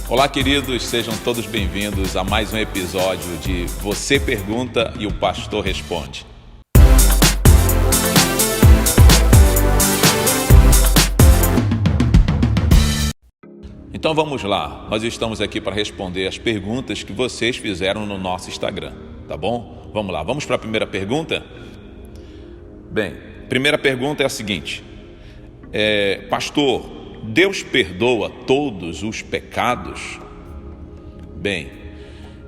Olá, queridos, sejam todos bem-vindos a mais um episódio de Você Pergunta e o Pastor Responde. Então vamos lá, nós estamos aqui para responder as perguntas que vocês fizeram no nosso Instagram, tá bom? Vamos lá, vamos para a primeira pergunta? Bem, primeira pergunta é a seguinte: Pastor, Deus perdoa todos os pecados? Bem,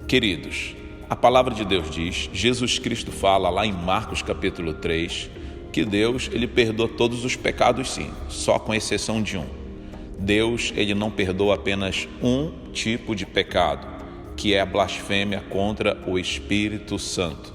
queridos, a palavra de Deus diz, Jesus Cristo fala lá em Marcos capítulo 3, que Deus, ele perdoa todos os pecados sim, só com exceção de um. Deus, ele não perdoa apenas um tipo de pecado, que é a blasfêmia contra o Espírito Santo,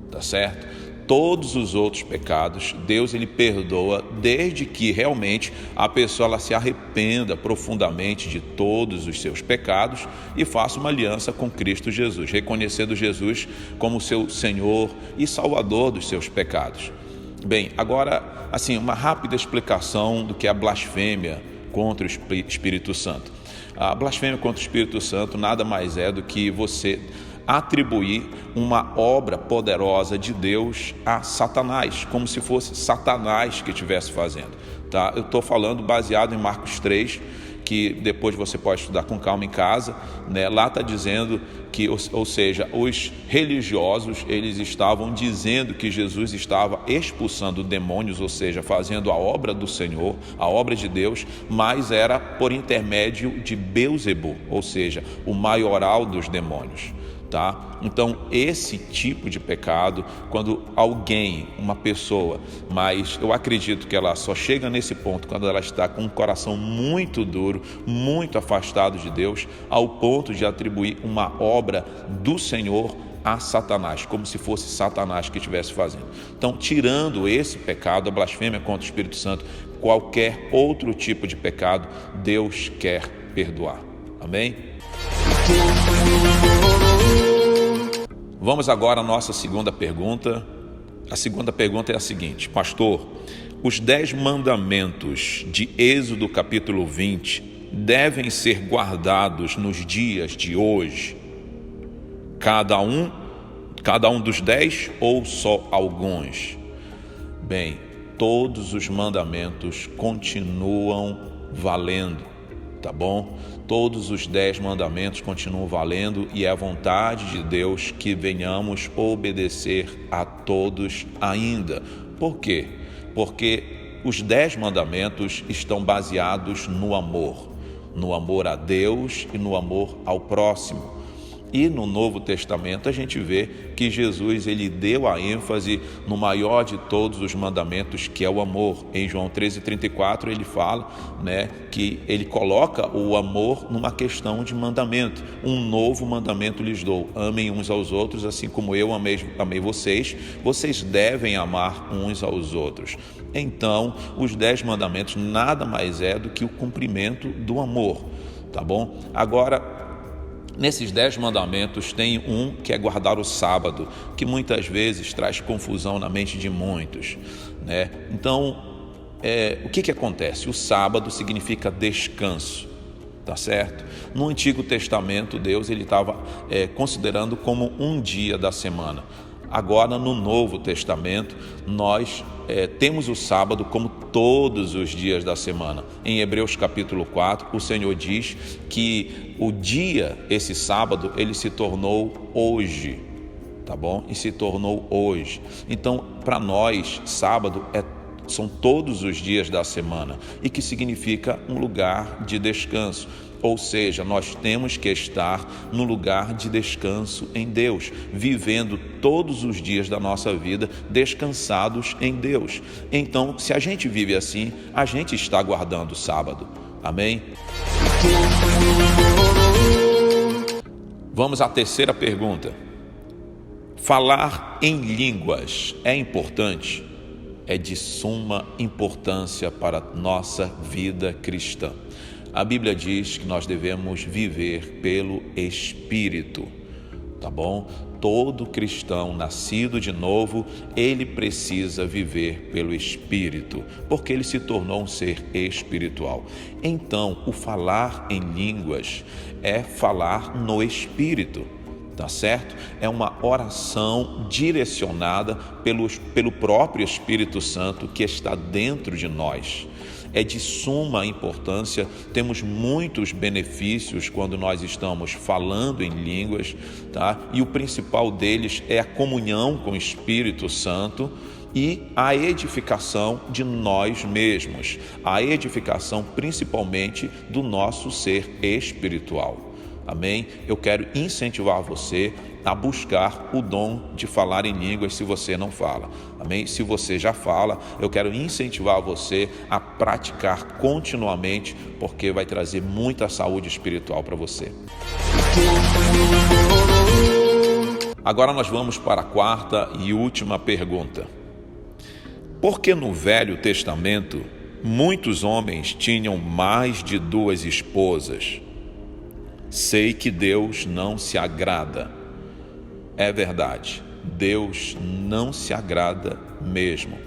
tá certo? Todos os outros pecados, Deus ele perdoa desde que realmente a pessoa ela se arrependa profundamente de todos os seus pecados e faça uma aliança com Cristo Jesus, reconhecendo Jesus como seu Senhor e Salvador dos seus pecados. Bem, agora, assim, uma rápida explicação do que é a blasfêmia contra o Espírito Santo. A blasfêmia contra o Espírito Santo nada mais é do que você atribuir uma obra poderosa de Deus a Satanás, como se fosse Satanás que estivesse fazendo, tá? Eu estou falando baseado em Marcos 3, que depois você pode estudar com calma em casa, né? Lá está dizendo que, ou seja, os religiosos, eles estavam dizendo que Jesus estava expulsando demônios, ou seja, fazendo a obra do Senhor, a obra de Deus, mas era por intermédio de Beelzebul, ou seja, o maioral dos demônios. Tá? Então esse tipo de pecado, quando alguém, uma pessoa, mas eu acredito que ela só chega nesse ponto quando ela está com um coração muito duro, muito afastado de Deus, ao ponto de atribuir uma obra do Senhor a Satanás, como se fosse Satanás que estivesse fazendo. Então, tirando esse pecado, a blasfêmia contra o Espírito Santo, qualquer outro tipo de pecado, Deus quer perdoar. Amém? Vamos agora à nossa segunda pergunta. A segunda pergunta é a seguinte: Pastor, os 10 mandamentos de Êxodo capítulo 20 devem ser guardados nos dias de hoje? Cada um dos 10 ou só alguns? Bem, todos os mandamentos continuam valendo, tá bom? Todos os 10 mandamentos continuam valendo e é a vontade de Deus que venhamos obedecer a todos ainda. Por quê? Porque os 10 mandamentos estão baseados no amor a Deus e no amor ao próximo. E no Novo Testamento a gente vê que Jesus ele deu a ênfase no maior de todos os mandamentos, que é o amor. Em João 13:34 ele fala, né, que ele coloca o amor numa questão de mandamento. Um novo mandamento lhes dou: amem uns aos outros, assim como eu amei vocês, vocês devem amar uns aos outros. Então, os 10 mandamentos nada mais é do que o cumprimento do amor, tá bom? Agora, nesses 10 mandamentos tem um que é guardar o sábado, que muitas vezes traz confusão na mente de muitos, né? Então, o que acontece? O sábado significa descanso, tá certo? No Antigo Testamento, Deus ele estava considerando como um dia da semana. Agora, no Novo Testamento, nós temos o sábado como todos os dias da semana. Em Hebreus capítulo 4, o Senhor diz que o dia, esse sábado, ele se tornou hoje, tá bom? E se tornou hoje. Então, para nós, sábado são todos os dias da semana, e que significa um lugar de descanso. Ou seja, nós temos que estar no lugar de descanso em Deus, vivendo todos os dias da nossa vida descansados em Deus. Então, se a gente vive assim, a gente está guardando o sábado. Amém? Vamos à terceira pergunta. Falar em línguas é importante? É de suma importância para a nossa vida cristã. A Bíblia diz que nós devemos viver pelo Espírito, tá bom? todo cristão nascido de novo, ele precisa viver pelo Espírito, porque ele se tornou um ser espiritual. Então, o falar em línguas é falar no Espírito, tá certo? É uma oração direcionada pelo próprio Espírito Santo que está dentro de nós. É de suma importância, temos muitos benefícios quando nós estamos falando em línguas, tá? E o principal deles é a comunhão com o Espírito Santo e a edificação de nós mesmos, a edificação principalmente do nosso ser espiritual. Amém? Eu quero incentivar você a buscar o dom de falar em línguas se você não fala. Amém? Se você já fala, eu quero incentivar você a praticar continuamente, porque vai trazer muita saúde espiritual para você. Agora nós vamos para a quarta e última pergunta. Por que no Velho Testamento muitos homens tinham mais de 2 esposas? Sei que Deus não se agrada. É verdade, Deus não se agrada mesmo.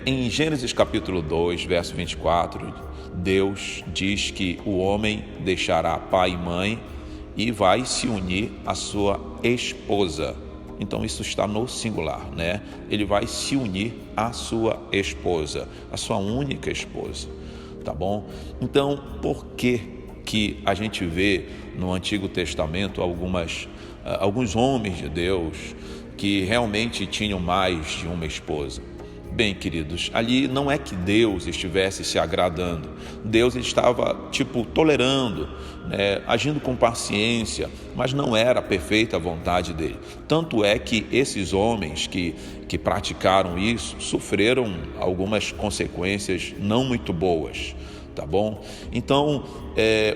Em Gênesis capítulo 2, verso 24, Deus diz que o homem deixará pai e mãe e vai se unir à sua esposa. Então isso está no singular, né? Ele vai se unir à sua esposa, a sua única esposa, tá bom? Então, por que a gente vê no Antigo Testamento alguns homens de Deus que realmente tinham mais de uma esposa? Bem, queridos, ali não é que Deus estivesse se agradando, Deus estava tolerando, né, agindo com paciência, mas não era a perfeita vontade dele. Tanto é que esses homens que praticaram isso sofreram algumas consequências não muito boas. Tá bom? Então,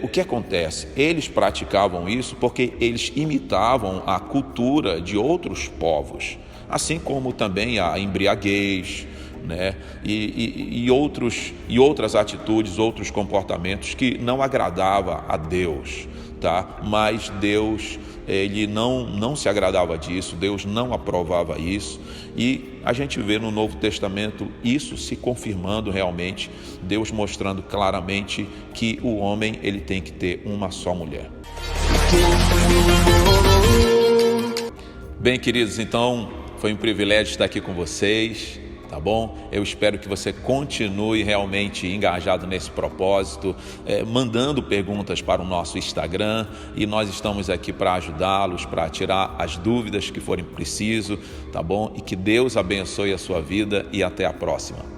o que acontece? Eles praticavam isso porque eles imitavam a cultura de outros povos, assim como também a embriaguez, né? E outras atitudes, outros comportamentos que não agradava a Deus, tá? Mas Deus, ele não se agradava disso, Deus não aprovava isso, e a gente vê no Novo Testamento isso se confirmando realmente, Deus mostrando claramente que o homem ele tem que ter uma só mulher. Bem, queridos, então foi um privilégio estar aqui com vocês. Tá bom? Eu espero que você continue realmente engajado nesse propósito, mandando perguntas para o nosso Instagram, e nós estamos aqui para ajudá-los, para tirar as dúvidas que forem preciso, tá bom? E que Deus abençoe a sua vida e até a próxima.